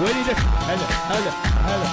وليدك هلا هلا هلا.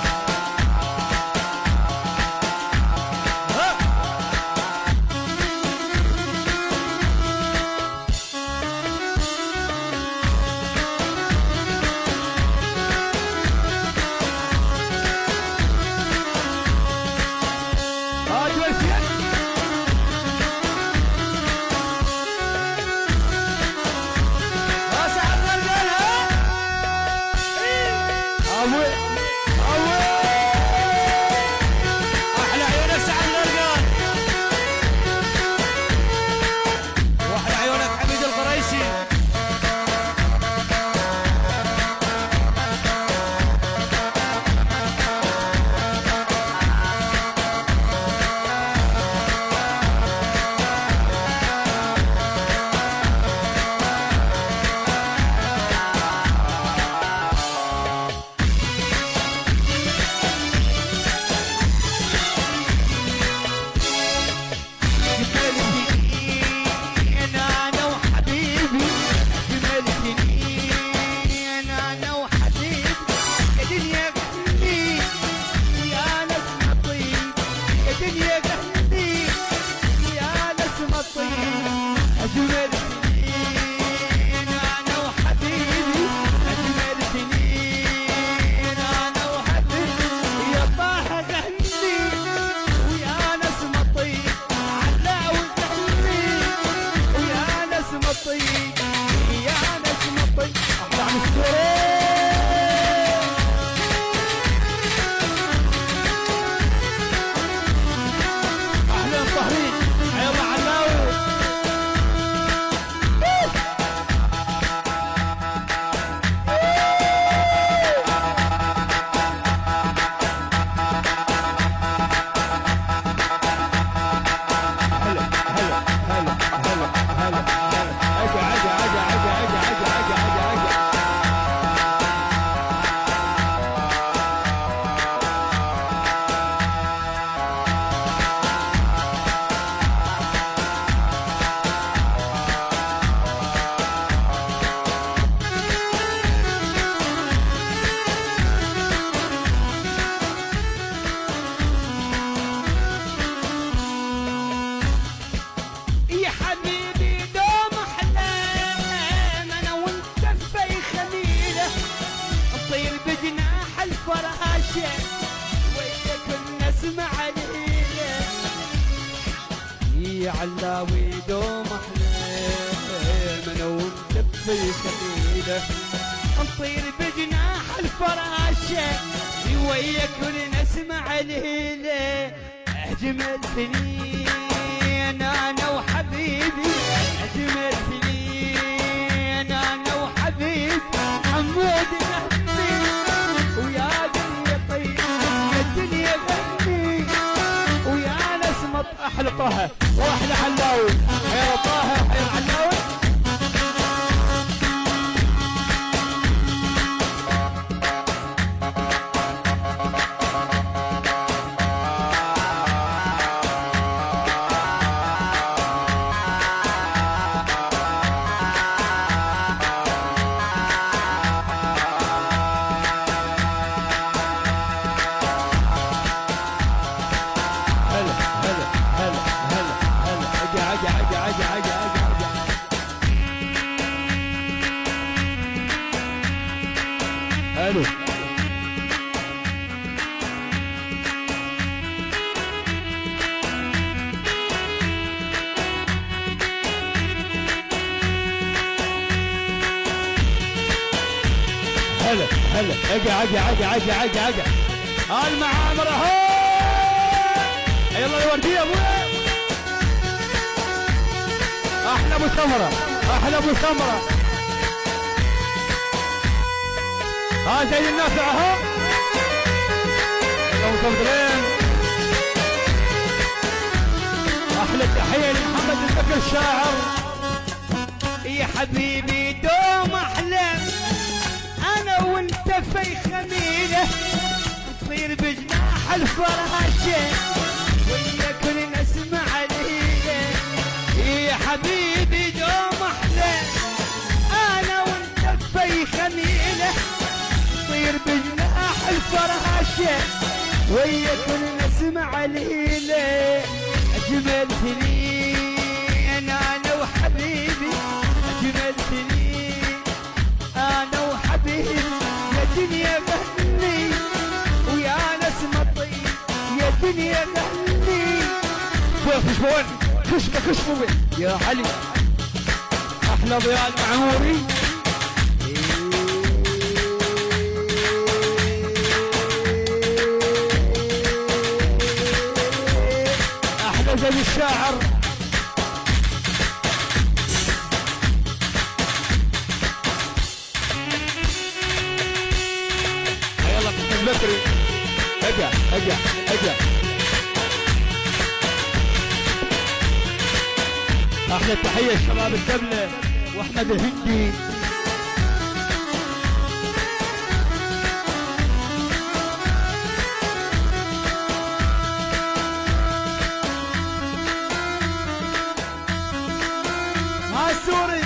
علاوي دوم احلام انا وانت بخليله نطير بجناح الفراشه وياك كلنا نسمع الهيله اجمل سنين انا وحبيبي اجمل سنين انا وحبيبي حمود نهدي ويا دنيا طيب الدنيا غني ويا نسمة احلى طه واحلى حلاوي حير طه حير حلاوي حلو هلا هلا اجا المعامر اهو يلا الورديه ابويا احلى ابو سمره احلى ابو سمره ها زي الناس اهو اللهم مفضلين احلى تحيه لمحمد البكر الشاعر يا حبيبي دوم احلام انا وانت في خميله نطير بجناح الفراشه وياك نسمع الهيله يا حبيبي دوم احلام انا وانت في خميله نطير بجناح الفراشة ويا كل نسمع ليلة أجملتني أنا وحبيبي أجملتني أنا وحبيبي يا دنيا غني ويا ناس مطي يا دنيا غني خشبون خشبون يا علي احلى ضياء المعموري احلى زي الشاعر يلا البكري اجا احلى تحيه شباب الدبله واحمد الهندي سوري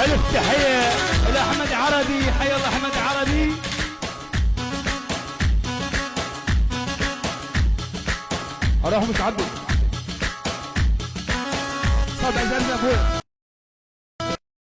الف تحيه لاحمد عربي حي الله احمد عربي اروح مش عبد صدق زلمه فوق